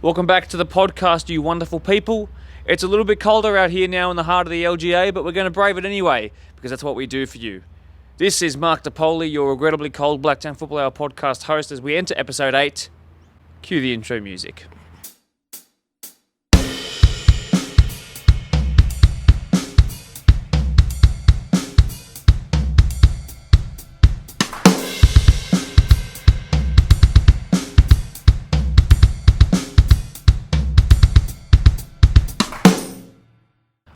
Welcome back to the podcast, you wonderful people. It's a little bit colder out here now in the heart of the LGA, but we're going to brave it anyway, because that's what we do for you. This is Mark DePoli, your regrettably cold Blacktown Football Hour podcast host, as we enter episode 8. Cue the intro music.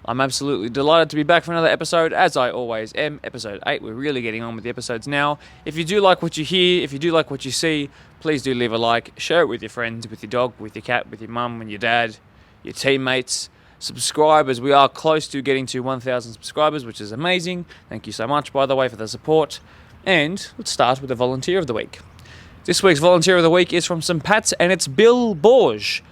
I'm absolutely delighted to be back for another episode, as I always am. Episode 8, we're really getting on with the episodes now. If you do like what you hear, if you do like what you see, please do leave a like, share it with your friends, with your dog, with your cat, with your mum and your dad, your teammates. Subscribe, as we are close to getting to 1,000 subscribers, which is amazing. Thank you so much, by the way, for the support. And let's start with the Volunteer of the Week. This week's Volunteer of the Week is from St. Pat's, and it's Bill Borge.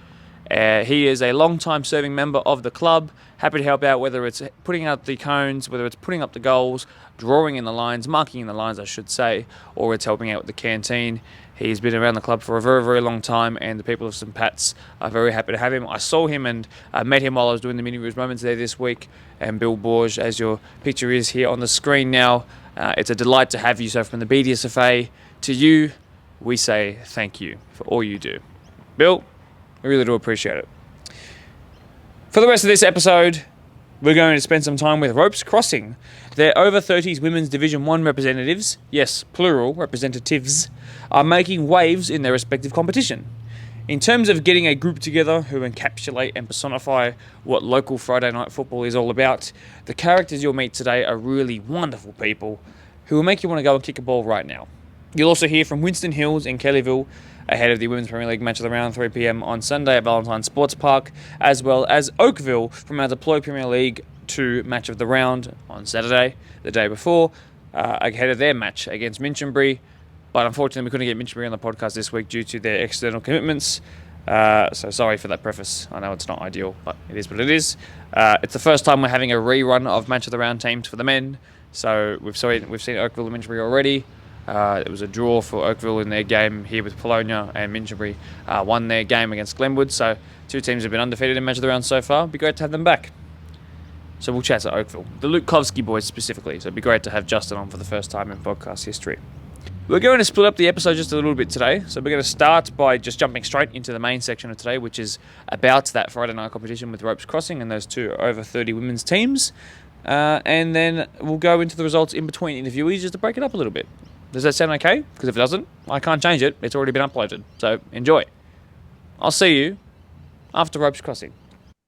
He is a long-time serving member of the club, happy to help out, whether it's putting out the cones, whether it's putting up the goals, drawing in the lines, marking in the lines, I should say, or it's helping out with the canteen. He's been around the club for a very, very long time, and the people of St. Pat's are very happy to have him. I saw him and met him while I was doing the Mini Roos Moments there this week, and Bill Borge, as your picture is here on the screen now, it's a delight to have you. So from the BDSFA to you, we say thank you for all you do. Bill, I really do appreciate it. For the rest of this episode, we're going to spend some time with Ropes Crossing. Their over 30s Women's Division 1 representatives, yes, plural, representatives, are making waves in their respective competition. In terms of getting a group together who encapsulate and personify what local Friday night football is all about, the characters you'll meet today are really wonderful people who will make you want to go and kick a ball right now. You'll also hear from Winston Hills in Kellyville, ahead of the Women's Premier League match of the round, 3 p.m. on Sunday at Valentine Sports Park, as well as Oakville from our Deploy Premier League 2 match of the round on Saturday, the day before, ahead of their match against Minchinbury. But unfortunately, we couldn't get Minchinbury on the podcast this week due to their external commitments. So sorry for that preface. I know it's not ideal, but it is what it is. It's the first time we're having a rerun of match of the round teams for the men. So we've seen Oakville and Minchinbury already. It was a draw for Oakville in their game here with Polonia, and Minchinbury won their game against Glenwood. So two teams have been undefeated in match of the round so far. It'd be great to have them back. So we'll chat to Oakville, the Lutkovsky boys specifically. So it'd be great to have Justin on for the first time in podcast history. We're going to split up the episode just a little bit today. So we're going to start by just jumping straight into the main section of today, which is about that Friday night competition with Ropes Crossing and those two over 30 women's teams. And then we'll go into the results in between interviewees just to break it up a little bit. Does that sound okay? Because if it doesn't, I can't change it. It's already been uploaded. So enjoy. I'll see you after Ropes Crossing.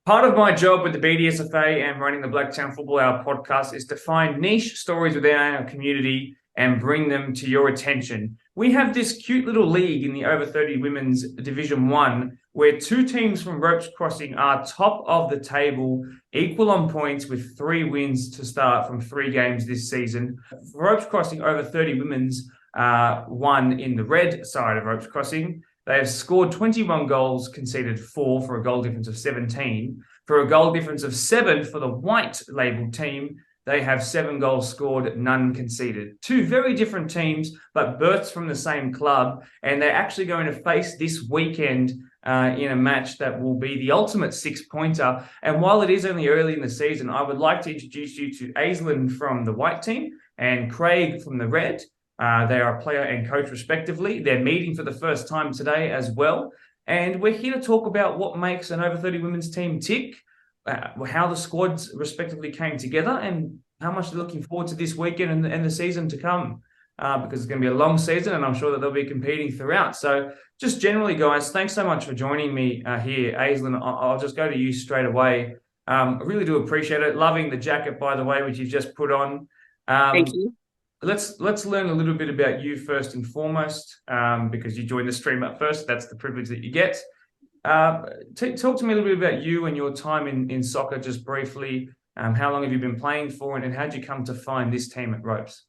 Part of my job with the BDSFA and running the Blacktown Football Hour podcast is to find niche stories within our community and bring them to your attention. We have this cute little league in the over 30 Women's Division 1 where two teams from Ropes Crossing are top of the table, equal on points with 3 wins to start from 3 games this season. Ropes Crossing over 30 Women's won in the red side of Ropes Crossing. They have scored 21 goals, conceded 4 for a goal difference of 17. For a goal difference of 7 for the white labelled team, they have 7 goals scored, none conceded. Two very different teams, but births from the same club, and they're actually going to face this weekend in a match that will be the ultimate 6-pointer. And while it is only early in the season, I would like to introduce you to Aislinn from the white team and Craig from the red. They are player and coach respectively. They're meeting for the first time today as well. And we're here to talk about what makes an over 30 women's team tick, how the squads respectively came together, and how much they're looking forward to this weekend and the season to come, because it's going to be a long season and I'm sure that they'll be competing throughout. So just generally, guys, thanks so much for joining me here. Aislinn, I'll just go to you straight away. I really do appreciate it. Loving the jacket, by the way, which you've just put on. Thank you. Let's learn a little bit about you first and foremost, because you joined the stream up first. That's the privilege that you get. Talk to me a little bit about you and your time in soccer, just briefly. How long have you been playing for, and how did you come to find this team at Ropes?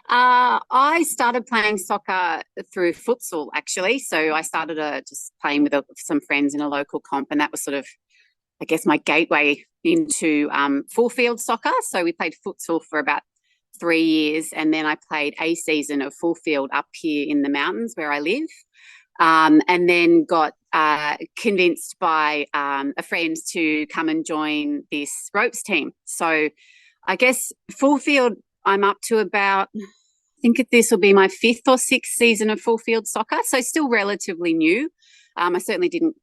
I started playing soccer through futsal, actually. So I started just playing with some friends in a local comp, and that was sort of, I guess, my gateway into full field soccer. So we played futsal for about 3 years, and then I played a season of full field up here in the mountains where I live. and then got convinced by a friend to come and join this ropes team. So I guess full field, I'm up to about, I think this will be my fifth or sixth season of full field soccer. So still relatively new. I certainly didn't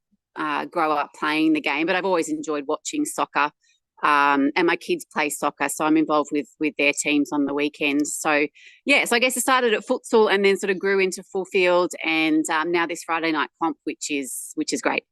grow up playing the game, but I've always enjoyed watching soccer. And my kids play soccer, so I'm involved with their teams on the weekends. So yeah, so I guess it started at futsal and then sort of grew into full field, and now this Friday night comp, which is great.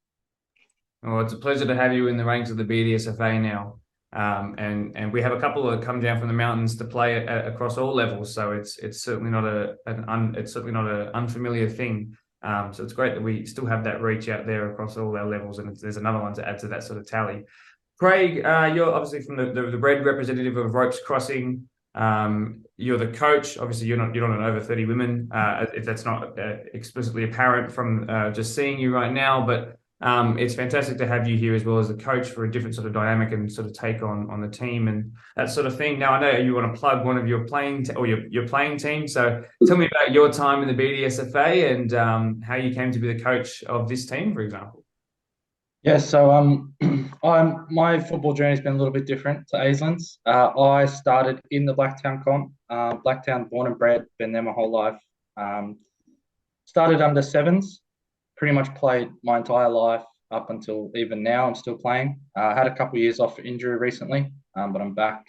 Well, it's a pleasure to have you in the ranks of the BDSFA now. And we have a couple that come down from the mountains to play across all levels. So it's certainly not it's certainly not an unfamiliar thing. So it's great that we still have that reach out there across all our levels, and there's another one to add to that sort of tally. Craig, you're obviously from the red representative of ropes crossing. You're the coach. Obviously, you're not an over 30 women, if that's not explicitly apparent from just seeing you right now. But it's fantastic to have you here as well as the coach for a different sort of dynamic and sort of take on the team and that sort of thing. Now, I know you want to plug one of your playing or your playing team. So tell me about your time in the BDSFA and how you came to be the coach of this team, for example. Yeah, so my football journey's been a little bit different to Aislin's. I started in the Blacktown comp. Blacktown, born and bred, been there my whole life. Started under sevens, pretty much played my entire life up until even now. I'm still playing. I had a couple of years off for injury recently, but I'm back.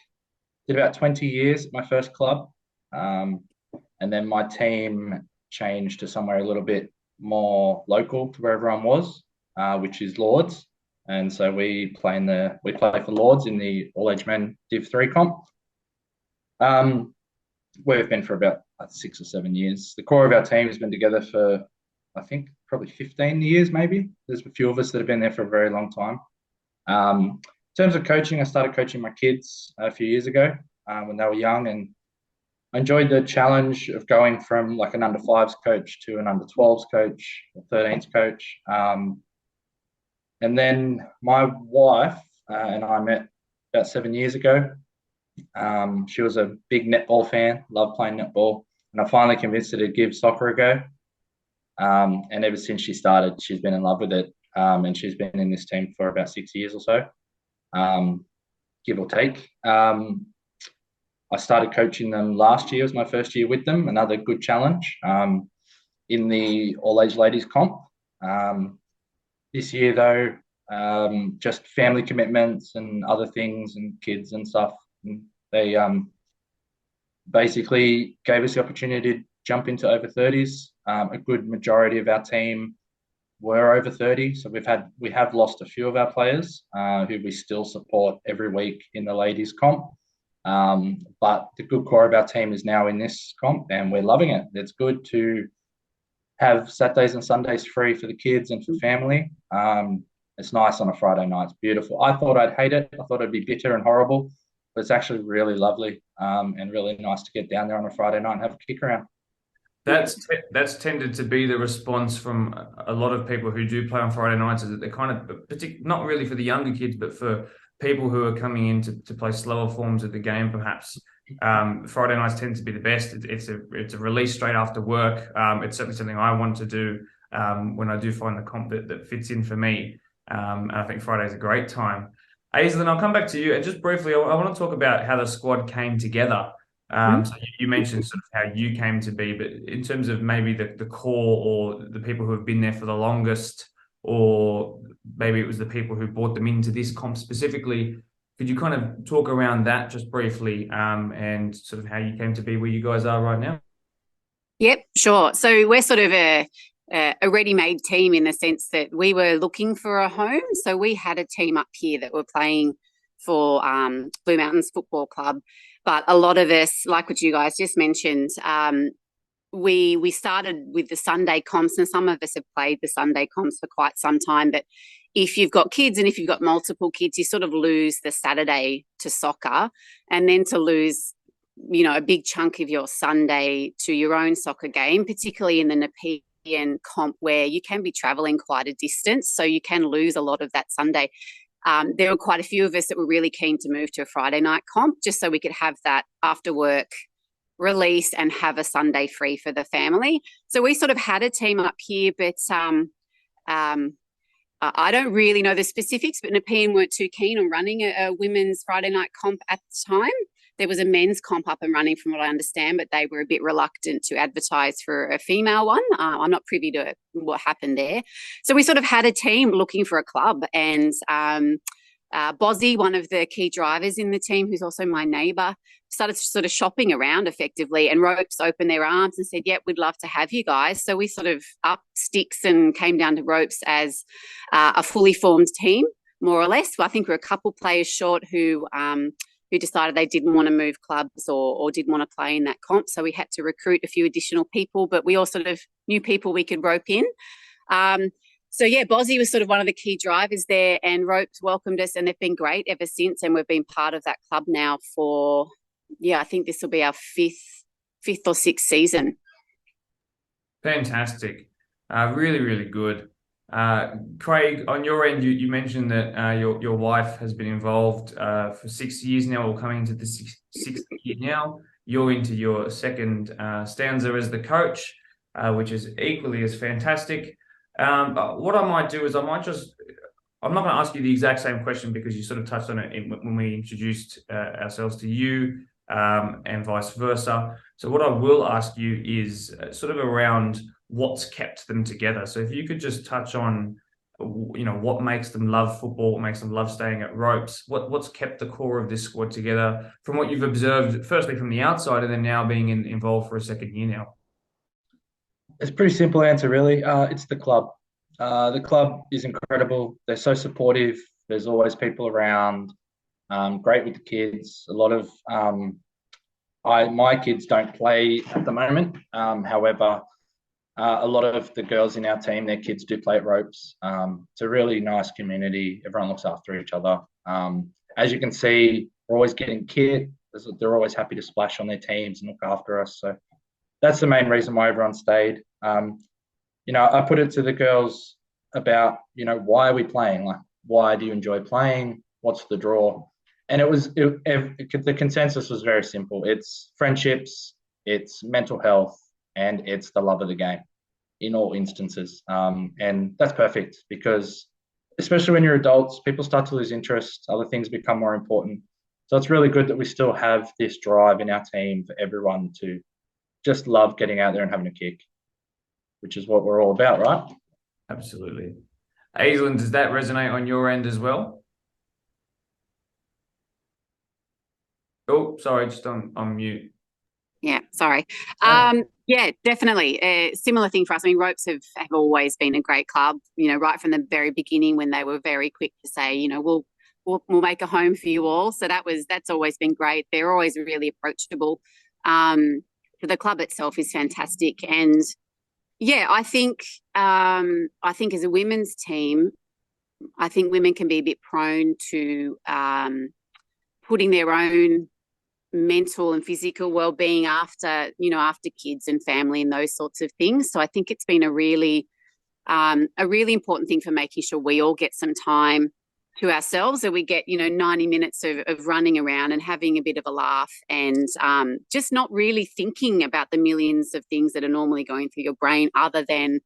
Did about 20 years at my first club, and then my team changed to somewhere a little bit more local to where everyone was. Which is Lords, and so we play for Lords in the all age men Div 3 comp. We've been for about 6 or 7 years. The core of our team has been together for I think probably 15 years, maybe. There's a few of us that have been there for a very long time. In terms of coaching, I started coaching my kids a few years ago when they were young, and I enjoyed the challenge of going from like an under fives coach to an under 12s coach or 13s coach. And then my wife and I met about 7 years ago. She was a big netball fan, loved playing netball, and I finally convinced her to give soccer a go. And ever since she started, she's been in love with it, and she's been in this team for about 6 years or so, give or take. I started coaching them last year. It was my first year with them, another good challenge in the all-age ladies comp. This year, though, just family commitments and other things and kids and stuff. And they basically gave us the opportunity to jump into over 30s. A good majority of our team were over 30. So we have lost a few of our players who we still support every week in the ladies comp. But the good core of our team is now in this comp and we're loving it. It's good to have Saturdays and Sundays free for the kids and for family. It's nice on a Friday night. It's beautiful. I thought I'd hate it. I thought it'd be bitter and horrible, but it's actually really lovely and really nice to get down there on a Friday night and have a kick around. That's tended to be the response from a lot of people who do play on Friday nights, is that they're kind of not really for the younger kids, but for people who are coming in to play slower forms of the game, perhaps. Friday nights tend to be the best. It's a release straight after work. It's certainly something I want to do when I do find the comp that fits in for me. And I think Friday is a great time. Aislinn, I'll come back to you. And just briefly, I want to talk about how the squad came together. So you mentioned sort of how you came to be, but in terms of maybe the core or the people who have been there for the longest, or maybe it was the people who brought them into this comp specifically, could you kind of talk around that just briefly and sort of how you came to be where you guys are right now? Yep, sure. So we're sort of a ready-made team in the sense that we were looking for a home. So we had a team up here that were playing for Blue Mountains Football Club. But a lot of us, like what you guys just mentioned, we started with the Sunday comps, and some of us have played the Sunday comps for quite some time. But if you've got kids and if you've got multiple kids, you sort of lose the Saturday to soccer, and then to lose, a big chunk of your Sunday to your own soccer game, particularly in the Nepean comp where you can be travelling quite a distance. So you can lose a lot of that Sunday. There were quite a few of us that were really keen to move to a Friday night comp just so we could have that after work release and have a Sunday free for the family. So we sort of had a team up here, but I don't really know the specifics, but Nepean weren't too keen on running a women's Friday night comp at the time. There was a men's comp up and running from what I understand, but they were a bit reluctant to advertise for a female one. I'm not privy to what happened there. So we sort of had a team looking for a club, and Bozzy, one of the key drivers in the team, who's also my neighbour, started sort of shopping around effectively, and Ropes opened their arms and said, yep, we'd love to have you guys. So we sort of upped sticks and came down to Ropes as a fully formed team, more or less. Well, I think we're a couple players short who decided they didn't want to move clubs or didn't want to play in that comp. So we had to recruit a few additional people, but we all sort of knew people we could rope in. So, yeah, Bozzy was sort of one of the key drivers there, and Ropes welcomed us, and they've been great ever since. And we've been part of that club now for, I think this will be our fifth or sixth season. Fantastic. Really, really good. Craig, on your end, you mentioned that your wife has been involved for 6 years now, or coming into the sixth year now. You're into your second stanza as the coach, which is equally as fantastic. What I might do is I'm not going to ask you the exact same question, because you sort of touched on it when we introduced ourselves to you, and vice versa. So what I will ask you is sort of around what's kept them together. So if you could just touch on, what makes them love football, what makes them love staying at Ropes, what's kept the core of this squad together from what you've observed, firstly from the outside, and then now being involved for a second year now. It's a pretty simple answer, really. It's the club. The club is incredible. They're so supportive. There's always people around. Great with the kids. A lot of my kids don't play at the moment. However, a lot of the girls in our team, their kids do play at Ropes. It's a really nice community. Everyone looks after each other. As you can see, we're always getting kit. They're always happy to splash on their teams and look after us. So that's the main reason why everyone stayed. I put it to the girls about, why are we playing? Like, why do you enjoy playing? What's the draw? And the consensus was very simple. It's friendships, it's mental health, and it's the love of the game in all instances. And that's perfect, because especially when you're adults, people start to lose interest. Other things become more important. So it's really good that we still have this drive in our team for everyone to just love getting out there and having a kick, which is what we're all about, right? Absolutely. Aislinn, does that resonate on your end as well? Oh, sorry, just on mute. Yeah, sorry. Yeah, definitely. Similar thing for us. I mean, Ropes have always been a great club, right from the very beginning, when they were very quick to say, we'll make a home for you all. So that's always been great. They're always really approachable. The club itself is fantastic. And yeah, I think as a women's team, I think women can be a bit prone to putting their own mental and physical well-being after kids and family and those sorts of things. So I think it's been a really important thing for making sure we all get some time to ourselves, that we get 90 minutes of running around and having a bit of a laugh, and just not really thinking about the millions of things that are normally going through your brain, other than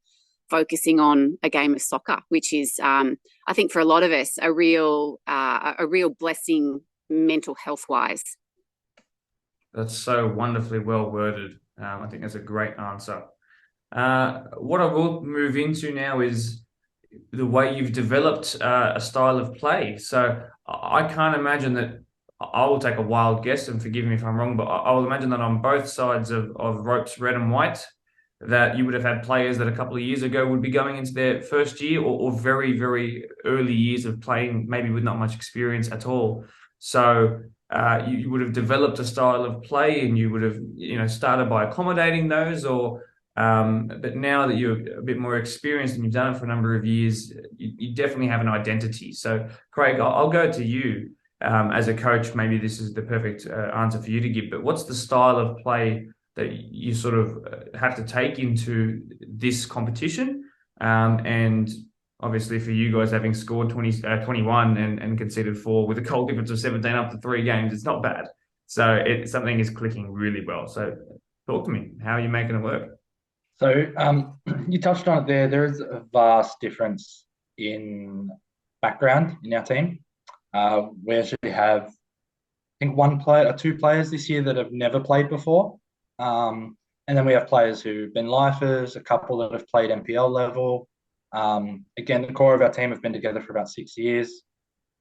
focusing on a game of soccer, which is I think for a lot of us a real blessing mental health wise. That's so wonderfully well worded. I think that's a great answer. What I will move into now is the way you've developed a style of play. So I can't imagine that. I will take a wild guess, and forgive me if I'm wrong, but I will imagine that on both sides of Ropes red and white, that you would have had players that a couple of years ago would be going into their first year or very, very early years of playing, maybe with not much experience at all. So you would have developed a style of play, and you would have started by accommodating those, but now that you're a bit more experienced and you've done it for a number of years, you definitely have an identity. So Craig, I'll go to you as a coach. Maybe this is the perfect answer for you to give, but what's the style of play that you sort of have to take into this competition? And obviously for you guys, having scored 21 and conceded 4 with a goal difference of 17 after 3 games, it's not bad. So something is clicking really well. So talk to me. How are you making it work? So you touched on it there. There is a vast difference in background in our team. We actually have, I think, one player or two players this year that have never played before. And then we have players who've been lifers, a couple that have played NPL level. Again, the core of our team have been together for about 6 years.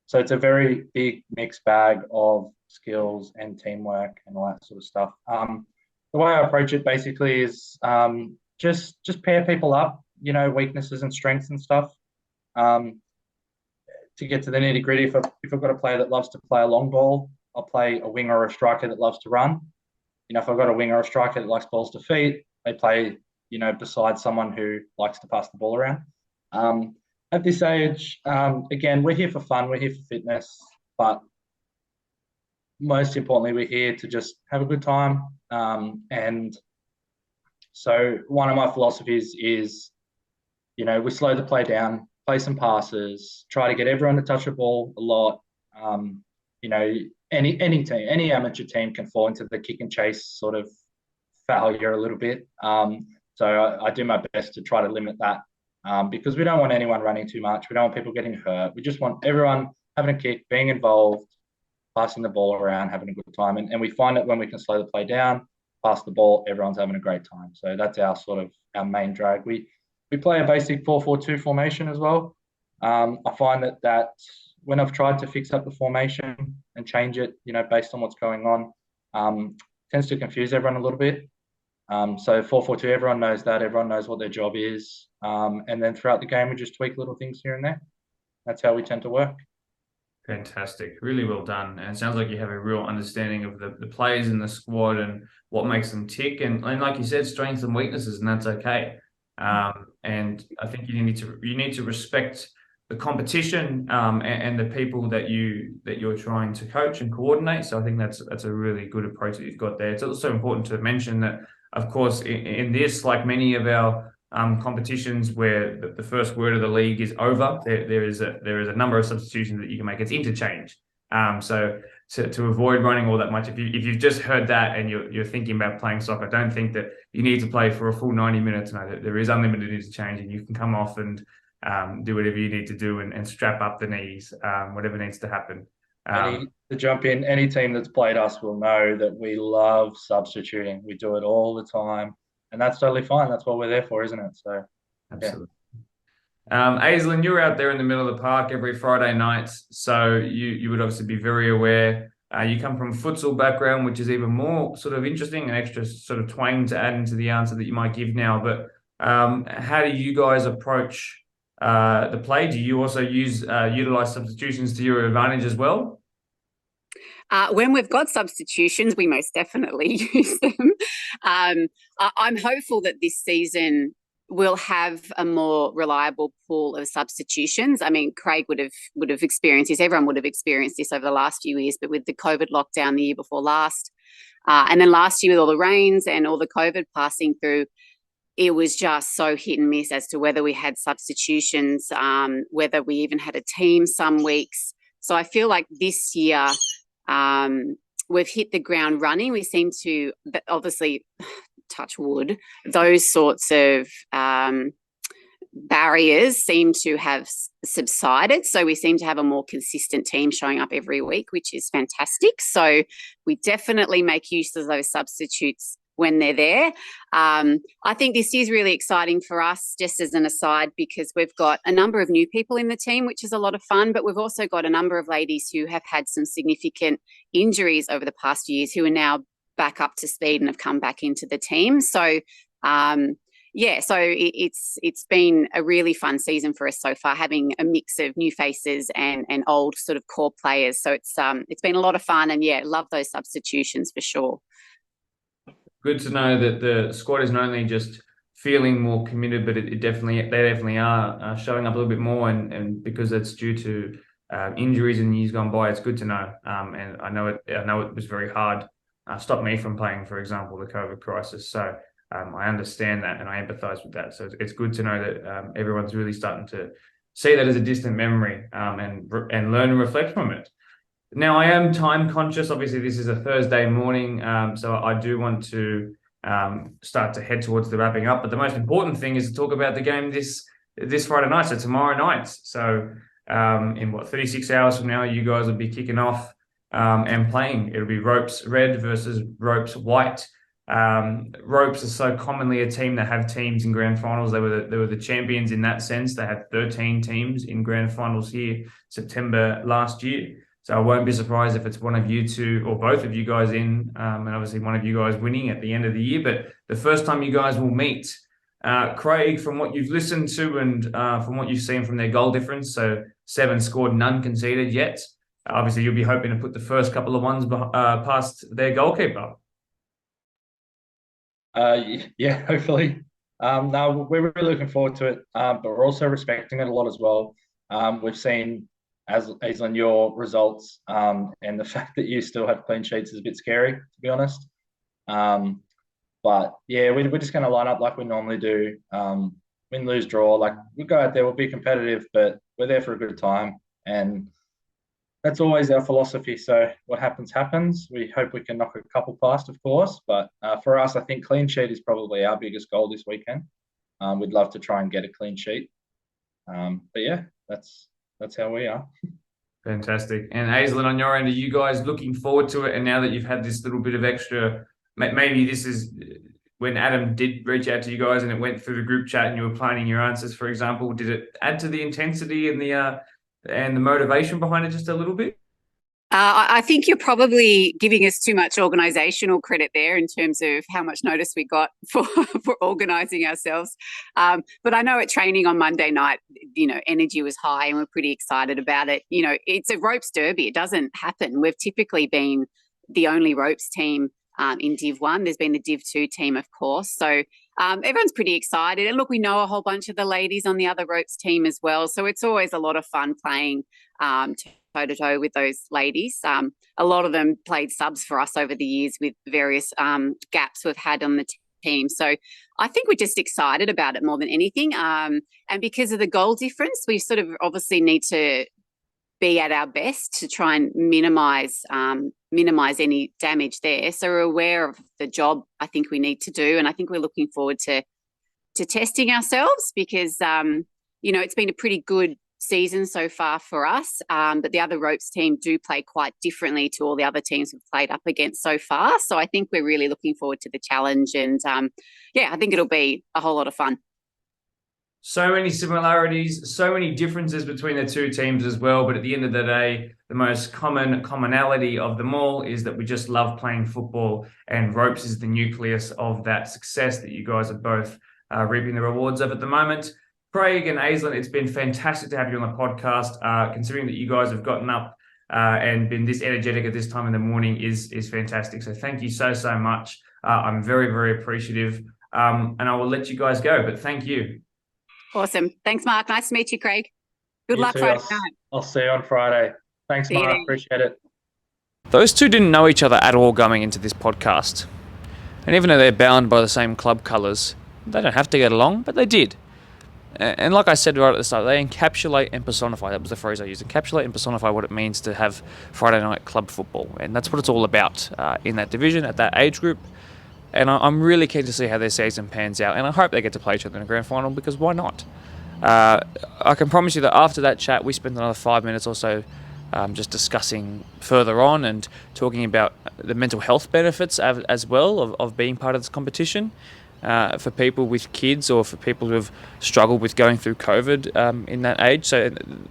So it's a very big mixed bag of skills and teamwork and all that sort of stuff. The way I approach it basically is just pair people up, weaknesses and strengths and stuff. To get to the nitty gritty, if I've got a player that loves to play a long ball, I'll play a winger or a striker that loves to run. If I've got a winger or a striker that likes balls to feet, they play, beside someone who likes to pass the ball around. At this age, again, we're here for fun, we're here for fitness, but most importantly, we're here to just have a good time. And so one of my philosophies is, we slow the play down, play some passes, try to get everyone to touch the ball a lot. Any team, any amateur team can fall into the kick and chase sort of failure a little bit. So I do my best to try to limit that because we don't want anyone running too much. We don't want people getting hurt. We just want everyone having a kick, being involved, passing the ball around, having a good time. And we find that when we can slow the play down, pass the ball, everyone's having a great time. So that's our main drag. We play a basic 4-4-2 formation as well. I find that when I've tried to fix up the formation and change it, based on what's going on, tends to confuse everyone a little bit. So 4-4-2, everyone knows that. Everyone knows what their job is. And then throughout the game, we just tweak little things here and there. That's how we tend to work. Fantastic. Really well done. And it sounds like you have a real understanding of the players in the squad and what makes them tick. And like you said, strengths and weaknesses, and that's okay. And I think you need to respect the competition and the people that you're trying to coach and coordinate. So I think that's a really good approach that you've got there. It's also important to mention that, of course, in this, like many of our competitions where the first word of the league is over, there is a number of substitutions that you can make. It's interchange. So to avoid running all that much, if you've just heard that and you're thinking about playing soccer, don't think that you need to play for a full 90 minutes. No, there is unlimited interchange, and you can come off and do whatever you need to do and strap up the knees, whatever needs to happen. To jump in, any team that's played us will know that we love substituting. We do it all the time, and that's totally fine. That's what we're there for, isn't it? So, absolutely. Yeah. Aislinn, you're out there in the middle of the park every Friday nights, so you would obviously be very aware. You come from a futsal background, which is even more sort of interesting, an extra sort of twang to add into the answer that you might give now. But how do you guys approach the play? Do you also utilize substitutions to your advantage as well? When we've got substitutions, we most definitely use them. I'm hopeful that this season we'll have a more reliable pool of substitutions. I mean, Craig would have experienced this. Everyone would have experienced this over the last few years, but with the COVID lockdown the year before last, and then last year with all the rains and all the COVID passing through, it was just so hit and miss as to whether we had substitutions, whether we even had a team some weeks. So I feel like this year we've hit the ground running. We seem to, obviously, touch wood, those sorts of barriers seem to have subsided. So we seem to have a more consistent team showing up every week, which is fantastic. So we definitely make use of those substitutes when they're there. I think this is really exciting for us, just as an aside, because we've got a number of new people in the team, which is a lot of fun, but we've also got a number of ladies who have had some significant injuries over the past years who are now back up to speed and have come back into the team. So so it's been a really fun season for us so far, having a mix of new faces and old sort of core players. So it's been a lot of fun, and love those substitutions for sure. Good to know that the squad is not only just feeling more committed, but they definitely are showing up a little bit more, and because it's due to injuries in years gone by, it's good to know. And I know it was very hard. Stopped me from playing, for example, the COVID crisis. So I understand that and I empathise with that. So it's good to know that everyone's really starting to see that as a distant memory and learn and reflect from it. Now, I am time conscious. Obviously, this is a Thursday morning, so I do want to start to head towards the wrapping up. But the most important thing is to talk about the game this Friday night, so tomorrow night. So in 36 hours from now, you guys will be kicking off and playing. It'll be Ropes Red versus Ropes White. Ropes are so commonly a team that have teams in grand finals. They were the champions in that sense. They had 13 teams in grand finals here September last year. So I won't be surprised if it's one of you two or both of you guys in, and obviously one of you guys winning at the end of the year. But the first time you guys will meet, Craig, from what you've listened to and from what you've seen from their goal difference, so 7 scored, none conceded yet. Obviously, you'll be hoping to put the first couple of ones past their goalkeeper. Yeah, hopefully. No, we're really looking forward to it, but we're also respecting it a lot as well. We've seen, as on your results, and the fact that you still have clean sheets is a bit scary, to be honest. But yeah, we're just going to line up like we normally do. Win, lose, draw. Like we go out there, we'll be competitive, but we're there for a good time, and that's always our philosophy. So what happens, happens. We hope we can knock a couple past, of course. But for us, I think clean sheet is probably our biggest goal this weekend. We'd love to try and get a clean sheet. But yeah, that's how we are. Fantastic. And Aislinn, on your end, are you guys looking forward to it? And now that you've had this little bit of extra, maybe this is when Adam did reach out to you guys and it went through the group chat and you were planning your answers, for example, did it add to the intensity and the motivation behind it just a little bit? I think you're probably giving us too much organisational credit there in terms of how much notice we got for organising ourselves. But I know at training on Monday night, energy was high and we're pretty excited about it. It's a ropes derby. It doesn't happen. We've typically been the only ropes team in Div 1. There's been the Div 2 team, of course. So everyone's pretty excited. And look, we know a whole bunch of the ladies on the other ropes team as well. So it's always a lot of fun playing toe-to-toe with those ladies. A lot of them played subs for us over the years with various gaps we've had on the team. So I think we're just excited about it more than anything. And because of the goal difference, we sort of obviously need to be at our best to try and minimise any damage there. So we're aware of the job I think we need to do, and I think we're looking forward to testing ourselves because it's been a pretty good season so far for us, but the other ropes team do play quite differently to all the other teams we've played up against so far. So I think we're really looking forward to the challenge, and I think it'll be a whole lot of fun. So many similarities, so many differences between the two teams as well. But at the end of the day, the most commonality of them all is that we just love playing football, and ropes is the nucleus of that success that you guys are both reaping the rewards of at the moment. Craig and Aislinn, it's been fantastic to have you on the podcast. Considering that you guys have gotten up and been this energetic at this time in the morning is fantastic. So thank you so much. I'm very, very appreciative. And I will let you guys go, but thank you. Awesome. Thanks, Mark. Nice to meet you, Craig. Good luck Friday night. I'll see you on Friday. Thanks, Mark. Appreciate it. Those two didn't know each other at all going into this podcast. And even though they're bound by the same club colours, they don't have to get along, but they did. And like I said right at the start, they encapsulate and personify. That was the phrase I used. Encapsulate and personify what it means to have Friday night club football. And that's what it's all about in that division, at that age group. And I'm really keen to see how their season pans out. And I hope they get to play each other in a grand final, because why not? I can promise you that after that chat, we spent another 5 minutes or so just discussing further on and talking about the mental health benefits as well of being part of this competition. For people with kids or for people who have struggled with going through COVID in that age. So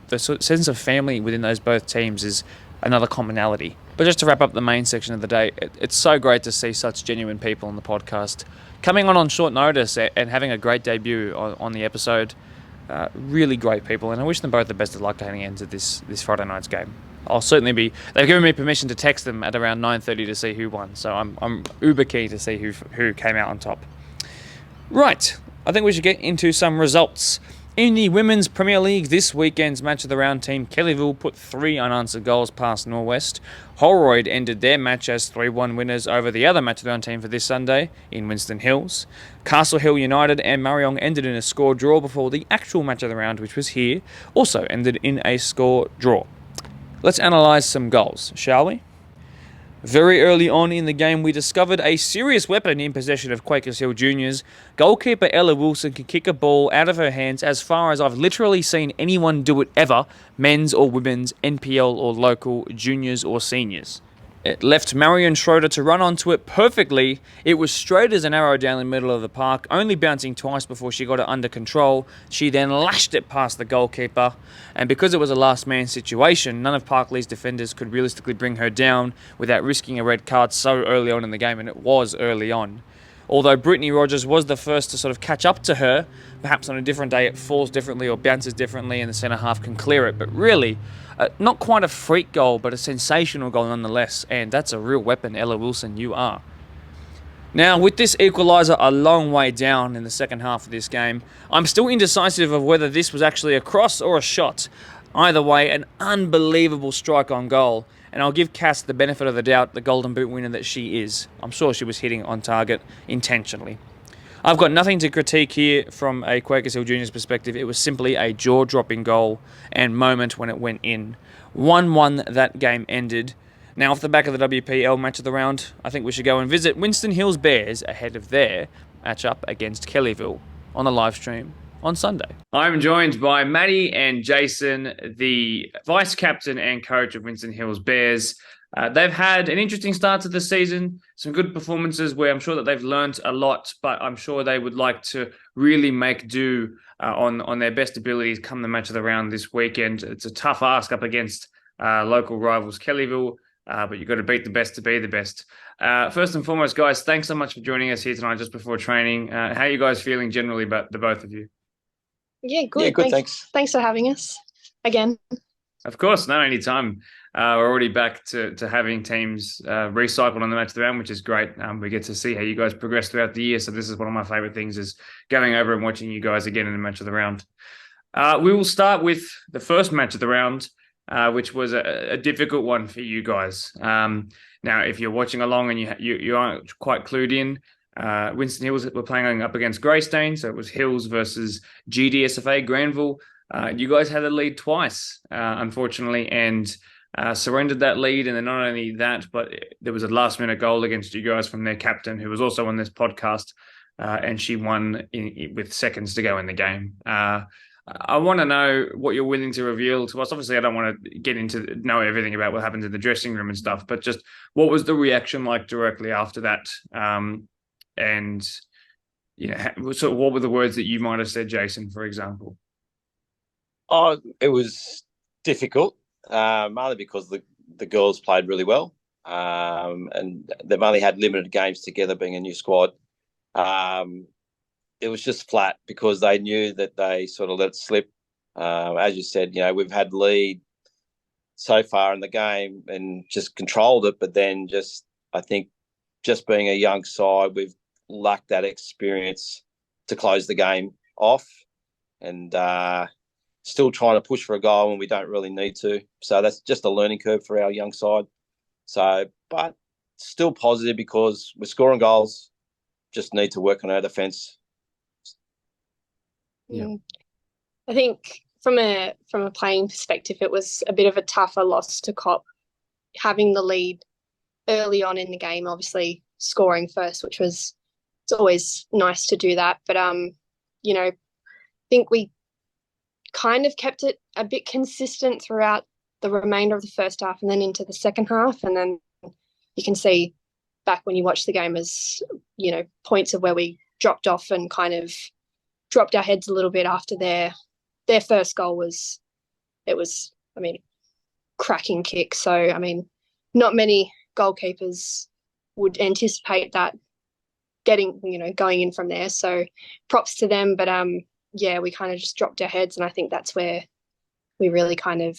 the sense of family within those both teams is another commonality. But just to wrap up the main section of the day, it's so great to see such genuine people on the podcast coming on short notice and having a great debut on the episode. Really great people, and I wish them both the best of luck heading into this Friday night's game. I'll certainly be. They've given me permission to text them at around 9:30 to see who won, so I'm uber keen to see who came out on top. Right, I think we should get into some results. In the Women's Premier League, this weekend's match of the round, Team Kellyville put 3 unanswered goals past Norwest. Holroyd ended their match as 3-1 winners over the other match of the round team for this Sunday in Winston Hills. Castle Hill United and Mariong ended in a score draw before the actual match of the round, which was here, also ended in a score draw. Let's analyse some goals, shall we? Very early on in the game, we discovered a serious weapon in possession of Quakers Hill Juniors. Goalkeeper Ella Wilson can kick a ball out of her hands as far as I've literally seen anyone do it ever, men's or women's, NPL or local, juniors or seniors. It left Marion Schroeder to run onto it perfectly. It was straight as an arrow down the middle of the park, only bouncing twice before she got it under control. She then lashed it past the goalkeeper, and because it was a last man situation, none of Parkley's defenders could realistically bring her down without risking a red card so early on in the game, and it was early on. Although Brittany Rogers was the first to sort of catch up to her, perhaps on a different day it falls differently or bounces differently and the centre half can clear it. But really, not quite a freak goal, but a sensational goal nonetheless. And that's a real weapon, Ella Wilson, you are. Now, with this equaliser a long way down in the second half of this game, I'm still indecisive of whether this was actually a cross or a shot. Either way, an unbelievable strike on goal. And I'll give Cass the benefit of the doubt, the Golden Boot winner that she is. I'm sure she was hitting on target intentionally. I've got nothing to critique here from a Quakers Hill Juniors perspective. It was simply a jaw-dropping goal and moment when it went in. 1-1 that game ended. Now, off the back of the WPL match of the round, I think we should go and visit Winston Hills Bears ahead of their matchup against Kellyville on the live stream on Sunday. I'm joined by Maddie and Jason, the vice captain and coach of Winston Hills Bears. They've had an interesting start to the season, some good performances where I'm sure that they've learnt a lot, but I'm sure they would like to really make do on their best abilities come the match of the round this weekend. It's a tough ask up against local rivals Kellyville, but you've got to beat the best to be the best. First and foremost, guys, thanks so much for joining us here tonight just before training. How are you guys feeling generally about the both of you? Yeah, good. Yeah, good, thanks. Thanks for having us again. Of course, no, any time. We're already back to having teams recycled on the match of the round, which is great. We get to see how you guys progress throughout the year. So this is one of my favorite things, is going over and watching you guys again in the match of the round. We will start with the first match of the round, which was a difficult one for you guys. Now, if you're watching along and you aren't quite clued in, Winston Hills were playing up against Greystone, so it was Hills versus GDSFA Granville. You guys had a lead twice, unfortunately, and surrendered that lead. And then not only that, but there was a last-minute goal against you guys from their captain, who was also on this podcast, and she won with seconds to go in the game. I want to know what you're willing to reveal to us. Obviously, I don't want to get into know everything about what happened in the dressing room and stuff, but just what was the reaction like directly after that? And so what were the words that you might have said, Jason, for example? Oh, it was difficult, mainly because the girls played really well, and they've only had limited games together, being a new squad. It was just flat because they knew that they sort of let it slip. As you said, we've had lead so far in the game and just controlled it, but then I think just being a young side, we've lacked that experience to close the game off, and still trying to push for a goal when we don't really need to. So that's just a learning curve for our young side. So, but still positive because we're scoring goals, just need to work on our defence. Yeah. I think from a playing perspective, it was a bit of a tougher loss to cop, having the lead early on in the game, obviously scoring first, which was, it's always nice to do that. But, I think we kind of kept it a bit consistent throughout the remainder of the first half and then into the second half. And then you can see back when you watch the game as, points of where we dropped off and kind of dropped our heads a little bit after their first goal was cracking kick. So, not many goalkeepers would anticipate that going in from there. So props to them. But, we kind of just dropped our heads, and I think that's where we really kind of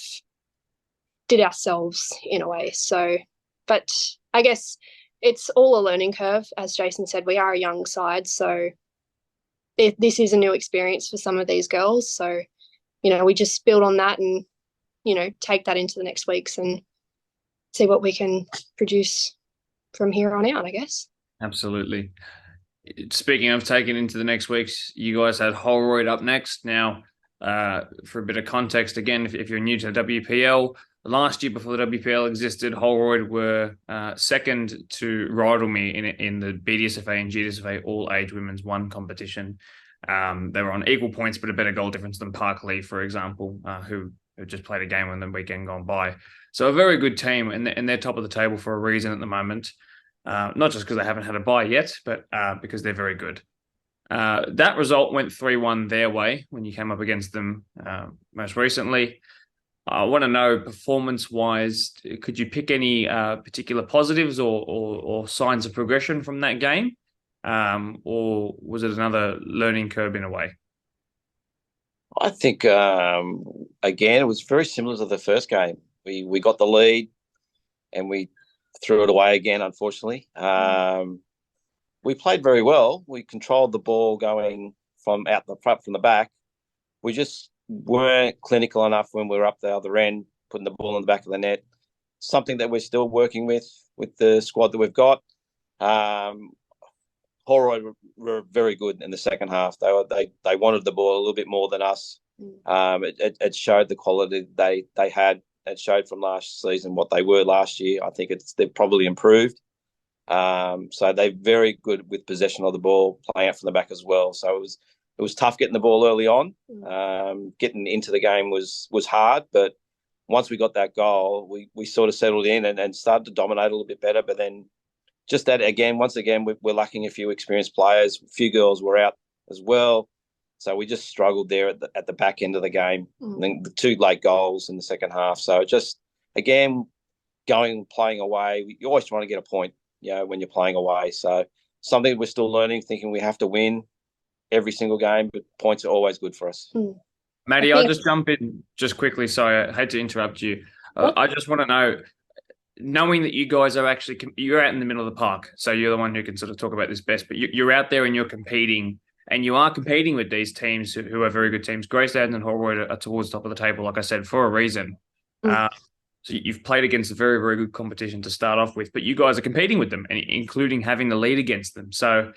did ourselves in a way. So, but I guess it's all a learning curve. As Jason said, we are a young side, so this is a new experience for some of these girls. So, we just build on that and, take that into the next weeks and see what we can produce from here on out, I guess. Absolutely. Speaking of taking into the next weeks, you guys had Holroyd up next. Now, for a bit of context, again, if you're new to the WPL, last year before the WPL existed, Holroyd were second to Rydalmere in the BDSFA and GDSFA all-age women's one competition. They were on equal points, but a better goal difference than Parkley, for example, who just played a game on the weekend gone by. So a very good team, and they're top of the table for a reason at the moment. Not just because they haven't had a bye yet, but because they're very good. That result went 3-1 their way when you came up against them most recently. I want to know, performance-wise, could you pick any particular positives or signs of progression from that game? Or was it another learning curve in a way? I think, again, it was very similar to the first game. We got the lead and we threw it away again, unfortunately. We played very well. We controlled the ball going from out the front, from the back. We just weren't clinical enough when we were up the other end, putting the ball in the back of the net. Something that we're still working with the squad that we've got. Holroyd were very good in the second half. They wanted the ball a little bit more than us. It showed the quality they had. It showed from last season what they were last year. I think they've probably improved. So they're very good with possession of the ball, playing out from the back as well. So it was tough getting the ball early on. Getting into the game was hard, but once we got that goal, we sort of settled in and started to dominate a little bit better. But then just that again, once again, we're lacking a few experienced players. A few girls were out as well. So we just struggled there at the back end of the game. And then the 2 late goals in the second half. So just, again, playing away, you always want to get a point, when you're playing away. So something we're still learning, thinking we have to win every single game, but points are always good for us. Maddie, I'll just jump in just quickly. Sorry, I hate to interrupt you. I just want to know, knowing that you guys are you're out in the middle of the park, so you're the one who can sort of talk about this best, but you're out there and you're competing, and you are competing with these teams who are very good teams. Greystanes and Holroyd are towards the top of the table, like I said, for a reason. So you've played against a very, very good competition to start off with, but you guys are competing with them, including having the lead against them. So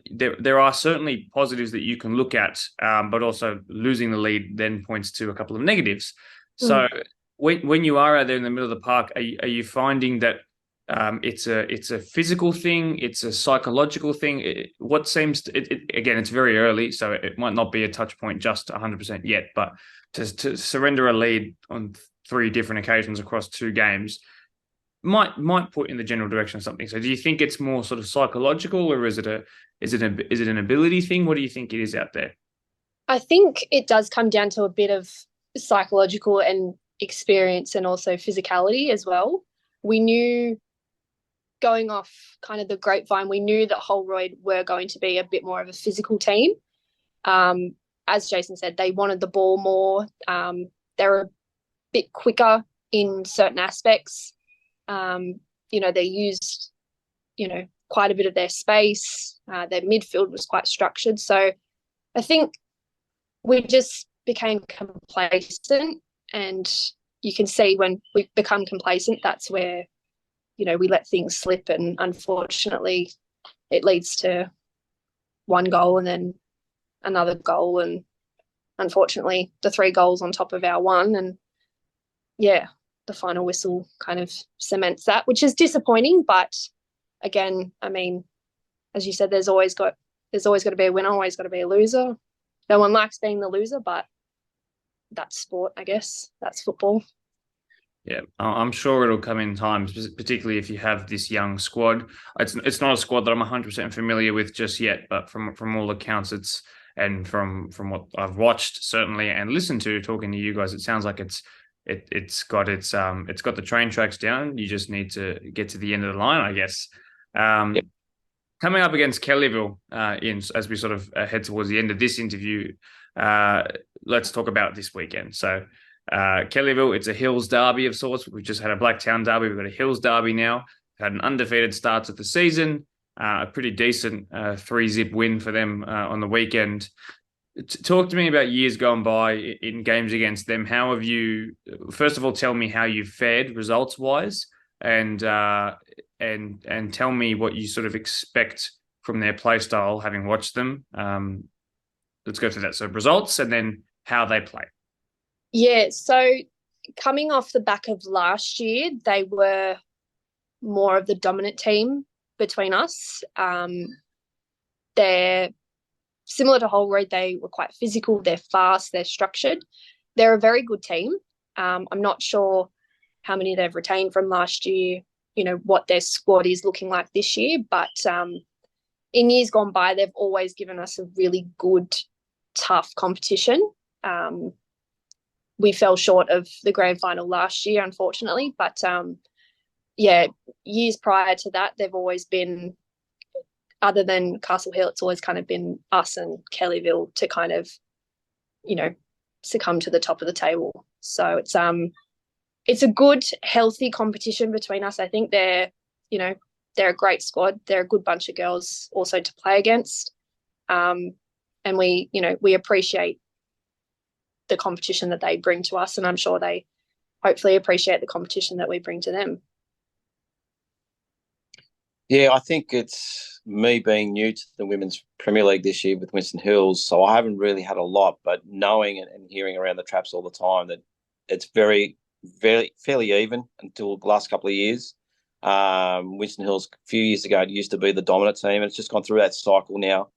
there are certainly positives that you can look at, but also losing the lead then points to a couple of negatives. So when you are out there in the middle of the park, are you finding that it's a physical thing, it's a psychological thing? Again, it's very early, so it might not be a touch point just 100% yet, but to surrender a lead on 3 different occasions across 2 games might put in the general direction of something. So do you think it's more sort of psychological, or is it an ability thing? What do you think it is out there? I think it does come down to a bit of psychological and experience, and also physicality as well. We knew, going off kind of the grapevine, we knew that Holroyd were going to be a bit more of a physical team. As Jason said, they wanted the ball more. They're a bit quicker in certain aspects. They used, quite a bit of their space. Their midfield was quite structured. So I think we just became complacent, and you can see when we become complacent, that's where, we let things slip, and unfortunately it leads to 1 goal and then another goal, and unfortunately the 3 goals on top of our 1, and the final whistle kind of cements that, which is disappointing. But again, I mean, as you said, there's always got to be a winner, always got to be a loser. No one likes being the loser, but that's sport, I guess. That's football. Yeah, I'm sure it'll come in time, particularly if you have this young squad. It's not a squad that I'm 100% familiar with just yet, but from all accounts, and from what I've watched certainly and listened to, talking to you guys, it sounds like it's got the train tracks down. You just need to get to the end of the line, I guess. Coming up against Kellyville, as we sort of head towards the end of this interview, let's talk about this weekend. So Kellyville, it's a Hills derby of sorts. We've just had a Blacktown derby. We've got a Hills derby now. Had an undefeated start to the season, a pretty decent 3-0 win for them on the weekend. Talk to me about years gone by in games against them. How have you, first of all, tell me how you've fared results-wise, and tell me what you sort of expect from their play style, having watched them. Let's go through that. So results, and then how they play. Yeah, so coming off the back of last year, they were more of the dominant team between us. They're similar to Holroyd. They were quite physical. They're fast. They're structured. They're a very good team. I'm not sure how many they've retained from last year, what their squad is looking like this year. But in years gone by, they've always given us a really good, tough competition. We fell short of the grand final last year, unfortunately. But, years prior to that, they've always been, other than Castle Hill, it's always kind of been us and Kellyville to kind of, succumb to the top of the table. So it's a good, healthy competition between us. I think they're a great squad. They're a good bunch of girls also to play against. And we appreciate the competition that they bring to us, and I'm sure they hopefully appreciate the competition that we bring to them. Yeah, I think it's me being new to the Women's Premier League this year with Winston Hills, so I haven't really had a lot, but knowing and hearing around the traps all the time that it's very, very fairly even until the last couple of years. Winston Hills a few years ago, it used to be the dominant team, and it's just gone through that cycle now.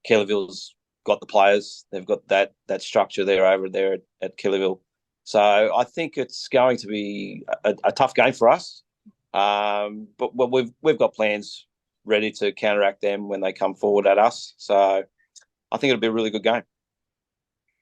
Kellyville's got the players, they've got that structure there over there at Kellyville. So I think it's going to be a tough game for us. But we've got plans ready to counteract them when they come forward at us. So I think it'll be a really good game.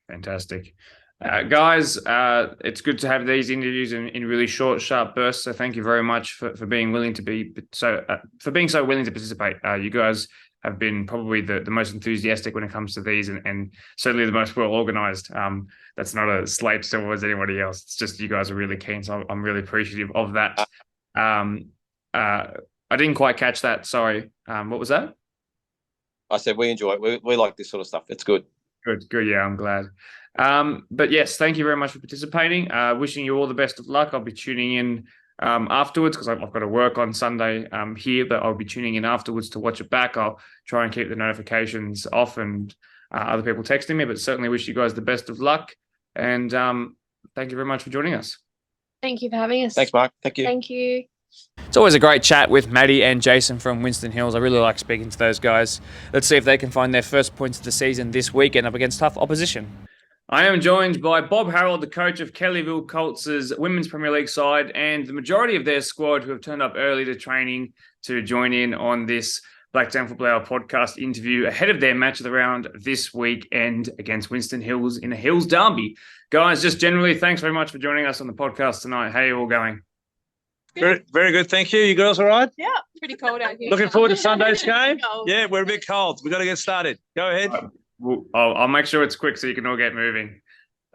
Fantastic. Guys, it's good to have these interviews in really short, sharp bursts. So thank you very much for being willing to being so willing to participate. You guys have been probably the most enthusiastic when it comes to these, and certainly the most well organized. That's not a slight towards anybody else. It's just you guys are really keen, so I'm really appreciative of that. I didn't quite catch that. Sorry. What was that? I said we enjoy it. We like this sort of stuff. It's good. Good. Yeah, I'm glad. But yes, thank you very much for participating. Wishing you all the best of luck. I'll be tuning in afterwards because I've got to work on Sunday here, but I'll be tuning in afterwards to watch it back. I'll try and keep the notifications off and other people texting me, but certainly wish you guys the best of luck. And thank you very much for joining us. Thank you for having us. Thanks, Mark. Thank you. Thank you. It's always a great chat with Maddie and Jason from Winston Hills. I really like speaking to those guys. Let's see if they can find their first points of the season this weekend up against tough opposition. I am joined by Bob Harold, the coach of Kellyville Colts' Women's Premier League side, and the majority of their squad who have turned up early to training to join in on this Blacktown Football Hour podcast interview ahead of their match of the round this weekend against Winston Hills in a Hills derby. Guys, just generally, thanks very much for joining us on the podcast tonight. How are you all going? Very, very good, thank you. You girls all right? Yeah, pretty cold out here. Looking forward to Sunday's game? Yeah, we're a bit cold. We've got to get started. Go ahead. I'll make sure it's quick so you can all get moving.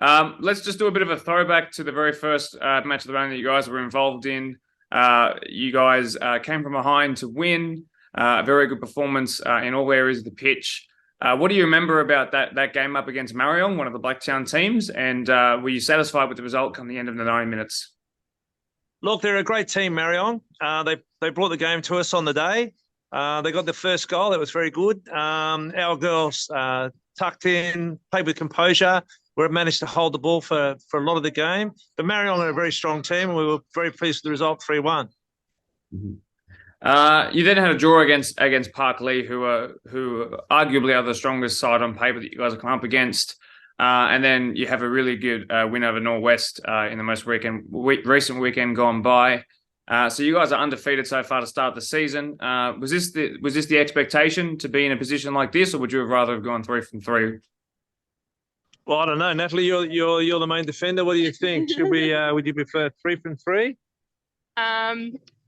Let's just do a bit of a throwback to the very first match of the round that you guys were involved in. You guys came from behind to win. A very good performance in all areas of the pitch. What do you remember about that game up against Marion, one of the Blacktown teams? And were you satisfied with the result come the end of the 90 minutes? Look, they're a great team, Marion. They brought the game to us on the day. They got the first goal. That was very good. Our girls tucked in, played with composure. We managed to hold the ball for a lot of the game. But Marion are a very strong team, and we were very pleased with the result, 3-1. Mm-hmm. You then had a draw against Park Lee, who arguably are the strongest side on paper that you guys have come up against. And then you have a really good win over Norwest in the most recent weekend gone by. So you guys are undefeated so far to start the season. Was this the expectation to be in a position like this, or would you have rather have gone 3 from 3? Well, I don't know, Natalie. You're the main defender. What do you think? Would you prefer 3 from 3?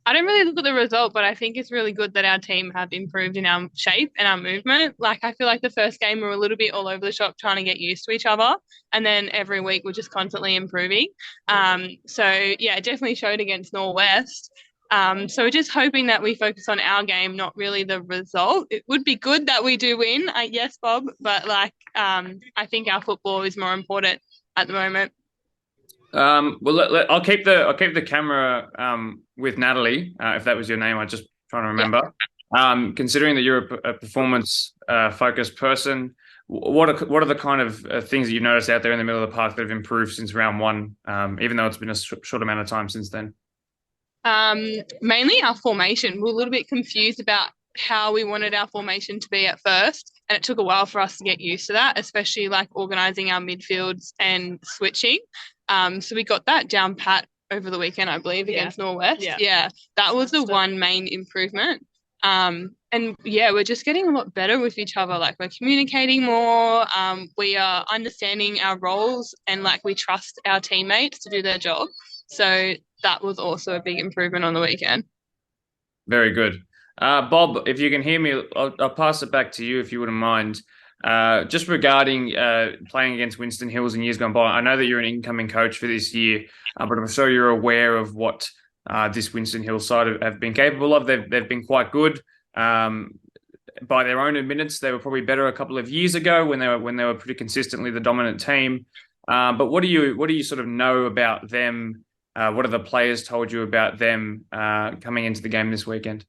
I don't really look at the result, but I think it's really good that our team have improved in our shape and our movement. Like, I feel like the first game we were a little bit all over the shop trying to get used to each other, and then every week we're just constantly improving. So yeah, it definitely showed against Norwest. So we're just hoping that we focus on our game, not really the result. It would be good that we do win, yes, Bob, but I think our football is more important at the moment. Well, I'll keep the camera with Natalie, if that was your name. I'm just trying to remember. Yeah. Considering that you're a performance focused person, What are the kind of things that you've noticed out there in the middle of the park that have improved since round one, even though it's been a short amount of time since then? Mainly our formation. We're a little bit confused about how we wanted our formation to be at first, and it took a while for us to get used to that, especially like organising our midfields and switching. So we got that down pat over the weekend, I believe, against Norwest. Yeah, that was the one main improvement. And yeah, we're just getting a lot better with each other. Like, we're communicating more. We are understanding our roles, and like, we trust our teammates to do their job. So that was also a big improvement on the weekend. Very good. Bob, if you can hear me, I'll pass it back to you if you wouldn't mind. Just regarding playing against Winston Hills in years gone by, I know that you're an incoming coach for this year, but I'm sure you're aware of what this Winston Hills side have been capable of. They've been quite good. By their own admittance, they were probably better a couple of years ago when they were pretty consistently the dominant team. But what do you sort of know about them? What have the players told you about them coming into the game this weekend?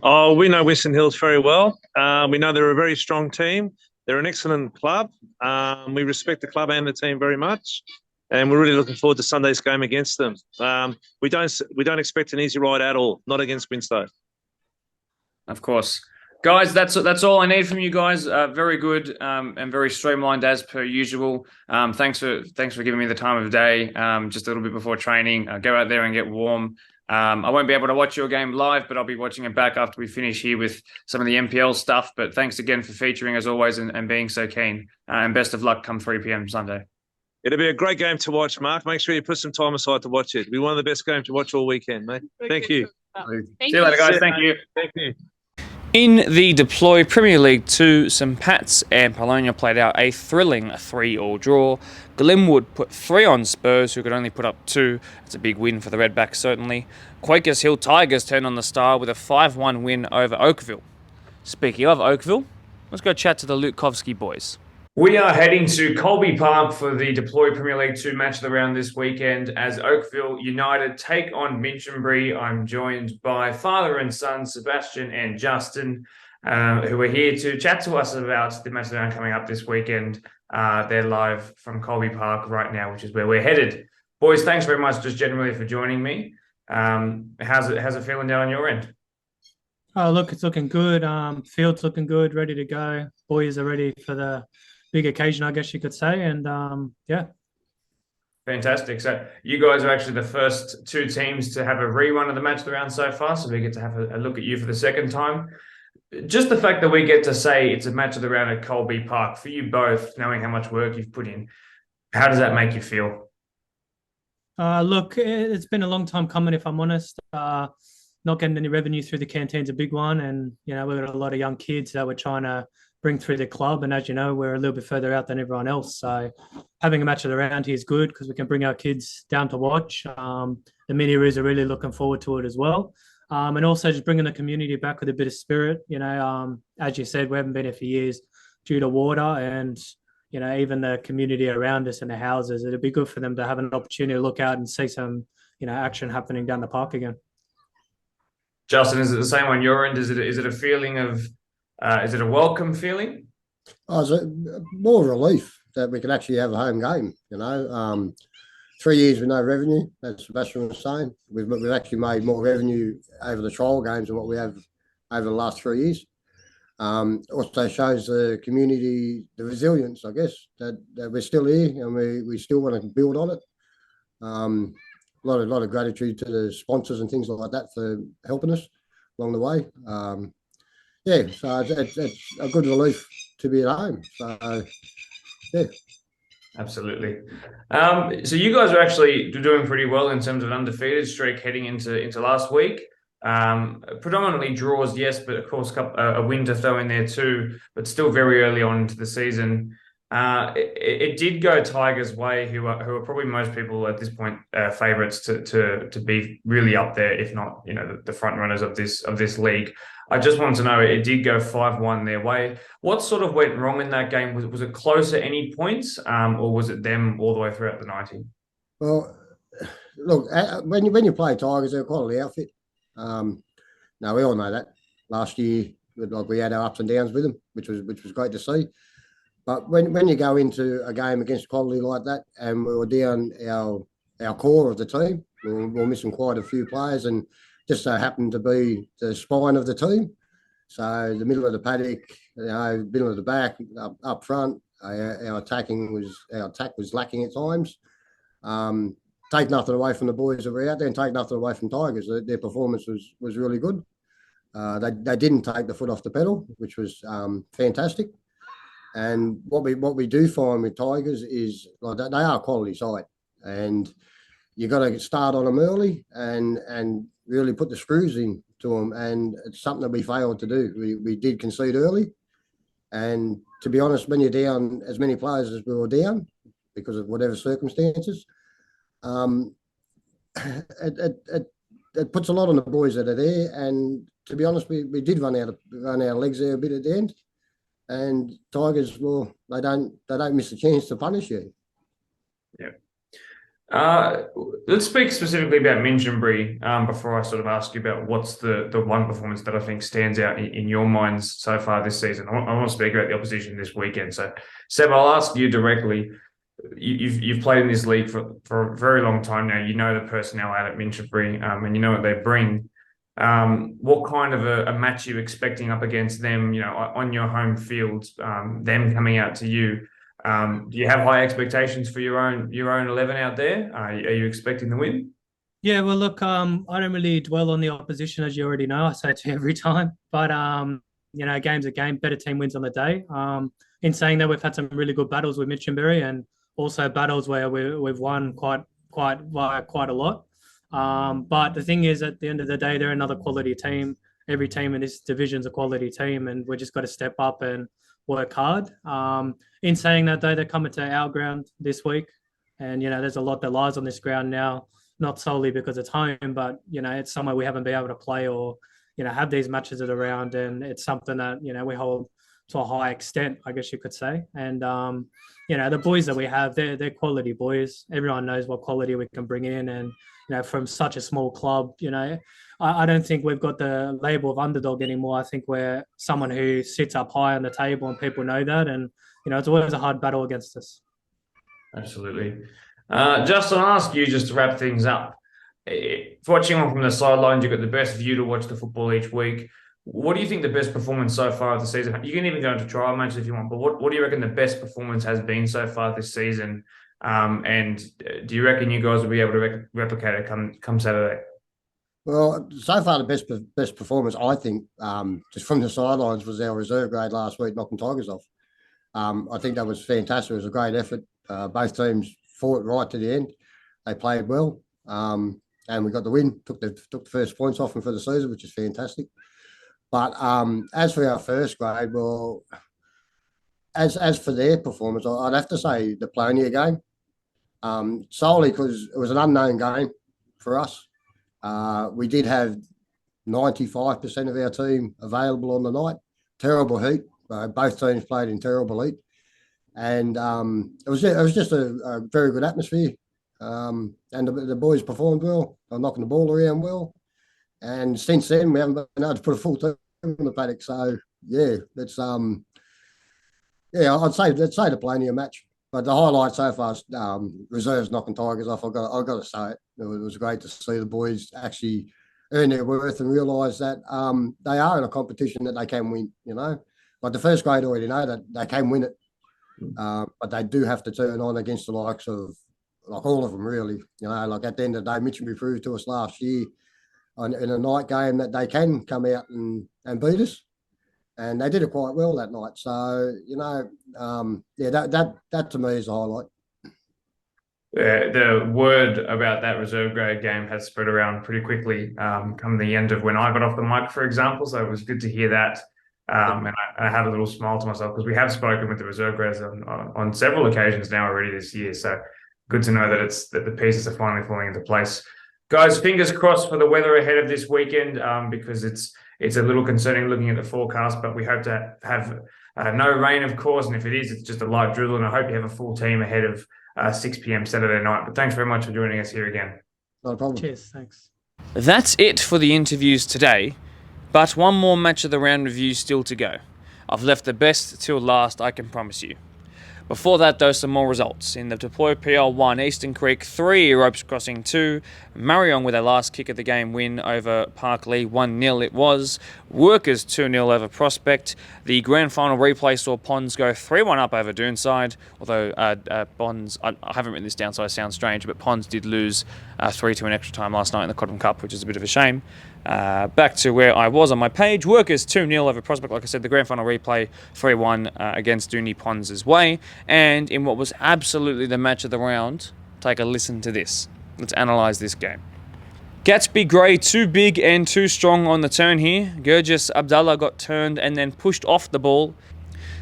Oh, we know Winston Hills very well. We know they're a very strong team. They're an excellent club. We respect the club and the team very much, and we're really looking forward to Sunday's game against them. We don't expect an easy ride at all, not against Winstow. Of course. Guys, that's all I need from you guys. Very good and very streamlined as per usual. Thanks for giving me the time of day. Just a little bit before training. Go out there and get warm. I won't be able to watch your game live, but I'll be watching it back after we finish here with some of the NPL stuff. But thanks again for featuring as always and being so keen. And best of luck come 3 p.m. Sunday. It'll be a great game to watch, Mark. Make sure you put some time aside to watch it. It'll be one of the best games to watch all weekend, mate. Thank you. See you later, guys. Thank you. Thank you. In the Deploy Premier League 2, St Pat's and Polonia played out a thrilling 3-3 draw. Glenwood put 3 on Spurs, who could only put up 2. It's a big win for the Redbacks, certainly. Quakers Hill Tigers turned on the star with a 5-1 win over Oakville. Speaking of Oakville, let's go chat to the Lutkovski boys. We are heading to Colby Park for the Deploy Premier League 2 match of the round this weekend as Oakville United take on Minchinbury. I'm joined by father and son, Sebastian and Justin, who are here to chat to us about the match of the round coming up this weekend. They're live from Colby Park right now, which is where we're headed. Boys, thanks very much just generally for joining me. How's it feeling down on your end? Oh, look, it's looking good. Field's looking good, ready to go. Boys are ready for the big occasion, I guess you could say. And yeah. Fantastic. So you guys are actually the first 2 teams to have a rerun of the match of the round so far. So we get to have a look at you for the second time. Just the fact that we get to say it's a match of the round at Colby Park, for you both, knowing how much work you've put in, how does that make you feel? Look, it's been a long time coming, if I'm honest. Not getting any revenue through the canteen's a big one. And, you know, we've got a lot of young kids that we're trying to bring through the club. And as you know, we're a little bit further out than everyone else. So having a match of the round here is good because we can bring our kids down to watch. The mini roos are really looking forward to it as well. And also just bringing the community back with a bit of spirit. You know, as you said, we haven't been here for years due to water and, you know, even the community around us and the houses. It'd be good for them to have an opportunity to look out and see some, you know, action happening down the park again. Justin, is it the same on your end? Is it a feeling of, is it a welcome feeling? Oh, it's more relief that we can actually have a home game, you know. 3 years with no revenue, as Sebastian was saying. We've actually made more revenue over the trial games than what we have over the last 3 years. Also shows the community the resilience, I guess, that we're still here and we still want to build on it. A lot of gratitude to the sponsors and things like that for helping us along the way. Yeah, so it's a good relief to be at home. So, yeah. Absolutely. So you guys are actually doing pretty well in terms of an undefeated streak heading into last week. Predominantly draws, yes, but of course a win to throw in there too, but still very early on into the season. It did go Tigers' way, who are probably most people at this point favourites to be really up there, if not, you know, the front runners of this league. I just wanted to know, it did go 5-1 their way. What sort of went wrong in that game? Was it close at any points, or was it them all the way throughout the 90? Well, look, when you play Tigers, they're a quality outfit. Now we all know that. Last year, we had our ups and downs with them, which was great to see. But when you go into a game against quality like that, and we were down our core of the team, we're missing quite a few players, and just so happened to be the spine of the team. So the middle of the paddock, middle of the back, up front, our attack was lacking at times. Take nothing away from the boys that were out there, and take nothing away from Tigers. Their performance was really good. They didn't take the foot off the pedal, which was fantastic. And what we do find with Tigers is like they are a quality side, and you got to start on them early and really put the screws in to them. And it's something that we failed to do. We did concede early, and to be honest, when you're down as many players as we were down because of whatever circumstances, it puts a lot on the boys that are there. And to be honest, we did run out of legs there a bit at the end. And Tigers, well, they don't miss a chance to punish you. Yeah. Let's speak specifically about Minchinbury before I sort of ask you about what's the one performance that I think stands out in your minds so far this season. I want to speak about the opposition this weekend. So, Seb, I'll ask you directly. You've played in this league for a very long time now. You know the personnel out at Minchinbury, and you know what they bring. What kind of a match are you expecting up against them, on your home field, them coming out to you? Do you have high expectations for your own 11 out there? Are you expecting to win? Yeah, well, look, I don't really dwell on the opposition, as you already know. I say it to you every time. But, game's a game. Better team wins on the day. In saying that, we've had some really good battles with Minchinbury, and also battles where we've won quite a lot. But the thing is, at the end of the day, they're another quality team. Every team in this division's a quality team, and we just got to step up and work hard. In saying that, though, they're coming to our ground this week, and there's a lot that lies on this ground now, not solely because it's home, but it's somewhere we haven't been able to play or have these matches at around, and it's something that we hold to a high extent, I guess you could say. And the boys that we have, they're quality boys. Everyone knows what quality we can bring in, and from such a small club, I don't think we've got the label of underdog anymore. I think we're someone who sits up high on the table, and people know that. And it's always a hard battle against us. Absolutely. Justin, I'll ask you just to wrap things up. Watching on from the sidelines, you've got the best view to watch the football each week. What do you think the best performance so far of the season? You can even go into trial matches if you want, but what do you reckon the best performance has been so far this season? And do you reckon you guys will be able to replicate it come Saturday? Well, so far the best performance, I think, just from the sidelines, was our reserve grade last week, knocking Tigers off. I think that was fantastic. It was a great effort. Both teams fought right to the end. They played well, and we got the win. Took the first points off them for the season, which is fantastic. But as for our first grade, well, as for their performance, I'd have to say the Polonia game, solely because it was an unknown game for us. We did have 95% of our team available on the night. Terrible heat. Both teams played in terrible heat, and it was just a very good atmosphere. And the boys performed well. They're knocking the ball around well. And since then, we haven't been able to put a full team in the paddock. So yeah, that's I'd say the Polonia match. But the highlight so far is reserves knocking Tigers off. I've got to say it. It was great to see the boys actually earn their worth and realise that they are in a competition that they can win. Like the first grade already know that they can win it, but they do have to turn on against the likes of all of them really. Like at the end of the day, Minchinbury proved to us last year in a night game that they can come out and beat us. And they did it quite well that night. So, that to me is a highlight. The word about that reserve grade game has spread around pretty quickly come the end of when I got off the mic, for example. So it was good to hear that. And I had a little smile to myself because we have spoken with the reserve graders on several occasions now already this year. So good to know that the pieces are finally falling into place. Guys, fingers crossed for the weather ahead of this weekend because it's a little concerning looking at the forecast, but we hope to have no rain, of course. And if it is, it's just a light drizzle. And I hope you have a full team ahead of 6 p.m. Saturday night. But thanks very much for joining us here again. No problem. Cheers. Thanks. That's it for the interviews today. But one more match of the round review still to go. I've left the best till last, I can promise you. Before that, though, some more results. In the Deploy PL 1, Eastern Creek 3, Ropes Crossing 2, Marion with their last kick of the game win over Parkley, 1-0 it was. Workers 2-0 over Prospect. The grand final replay saw Ponds go 3-1 up over Doonside, although Ponds, I haven't written this down so I sound strange, but Ponds did lose 3-2 in extra time last night in the Cotton Cup, which is a bit of a shame. Back to where I was on my page. Workers 2-0 over Prospect. Like I said, the grand final replay 3-1 against Dooney Ponds' way. And in what was absolutely the match of the round, take a listen to this. Let's analyse this game. Gatsby Gray too big and too strong on the turn here. Gurgis Abdallah got turned and then pushed off the ball.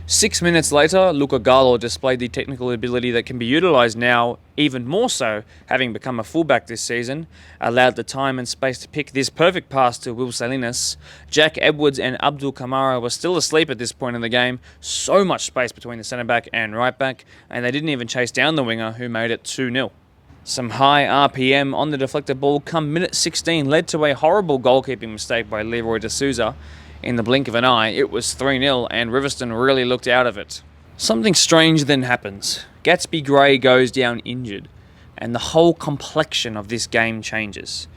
6 minutes later, Luca Gallo displayed the technical ability that can be utilised now, even more so, having become a fullback this season, allowed the time and space to pick this perfect pass to Will Salinas. Jack Edwards and Abdul Kamara were still asleep at this point in the game, so much space between the centre-back and right-back, and they didn't even chase down the winger, who made it 2-0. Some high RPM on the deflected ball come minute 16 led to a horrible goalkeeping mistake by Leroy D'Souza. In the blink of an eye, it was 3-0 and Riverston really looked out of it. Something strange then happens. Gatsby Gray goes down injured, and the whole complexion of this game changes.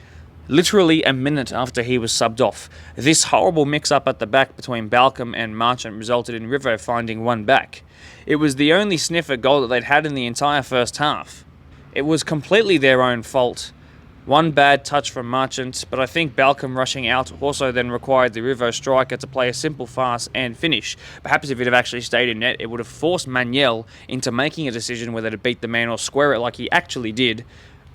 Literally a minute after he was subbed off, this horrible mix-up at the back between Balcombe and Marchant resulted in Rivo finding one back. It was the only sniff at goal that they'd had in the entire first half. It was completely their own fault. One bad touch from Marchant, but I think Balcombe rushing out also then required the Rivo striker to play a simple pass and finish. Perhaps if it had actually stayed in net, it would have forced Manuel into making a decision whether to beat the man or square it like he actually did.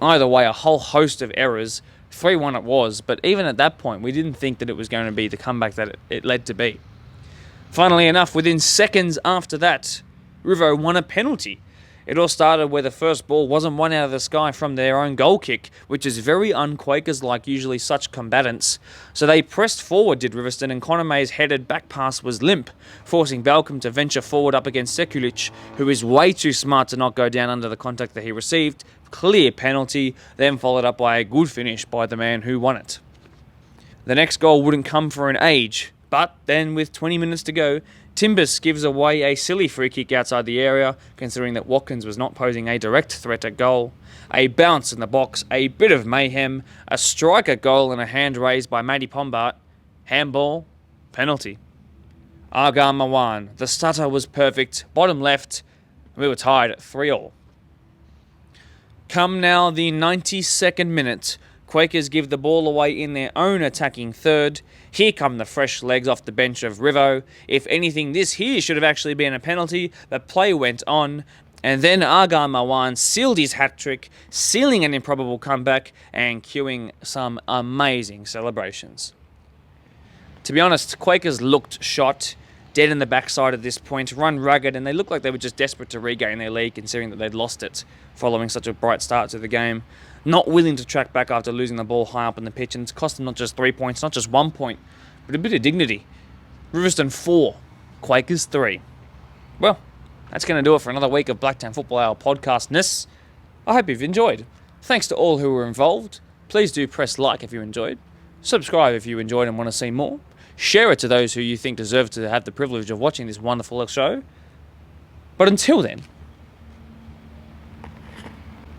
Either way, a whole host of errors. 3-1 it was, but even at that point, we didn't think that it was going to be the comeback that it led to be. Funnily enough, within seconds after that, Rivo won a penalty. It all started where the first ball wasn't won out of the sky from their own goal kick, which is very un-Quakers-like, usually such combatants. So they pressed forward, did Riverston, and Conor May's headed back pass was limp, forcing Balcombe to venture forward up against Sekulic, who is way too smart to not go down under the contact that he received. Clear penalty, then followed up by a good finish by the man who won it. The next goal wouldn't come for an age, but then with 20 minutes to go, Timbers gives away a silly free kick outside the area, considering that Watkins was not posing a direct threat at goal. A bounce in the box, a bit of mayhem, a strike at goal and a hand raised by Matty Pombart. Handball, penalty. Argar Mawan, the stutter was perfect, bottom left, we were tied at 3-3. Come now the 92nd minute, Quakers give the ball away in their own attacking third. Here come the fresh legs off the bench of Rivo. If anything, this here should have actually been a penalty, but play went on. And then Argar Mawan sealed his hat-trick, sealing an improbable comeback and cueing some amazing celebrations. To be honest, Quakers looked shot, dead in the backside at this point, run ragged, and they looked like they were just desperate to regain their lead, considering that they'd lost it following such a bright start to the game. Not willing to track back after losing the ball high up in the pitch, and it's cost them not just 3 points, not just 1 point, but a bit of dignity. Riverston 4, Quakers 3. Well, that's going to do it for another week of Blacktown Football Hour podcastness. I hope you've enjoyed. Thanks to all who were involved. Please do press like if you enjoyed. Subscribe if you enjoyed and want to see more. Share it to those who you think deserve to have the privilege of watching this wonderful show. But until then,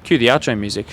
cue the outro music.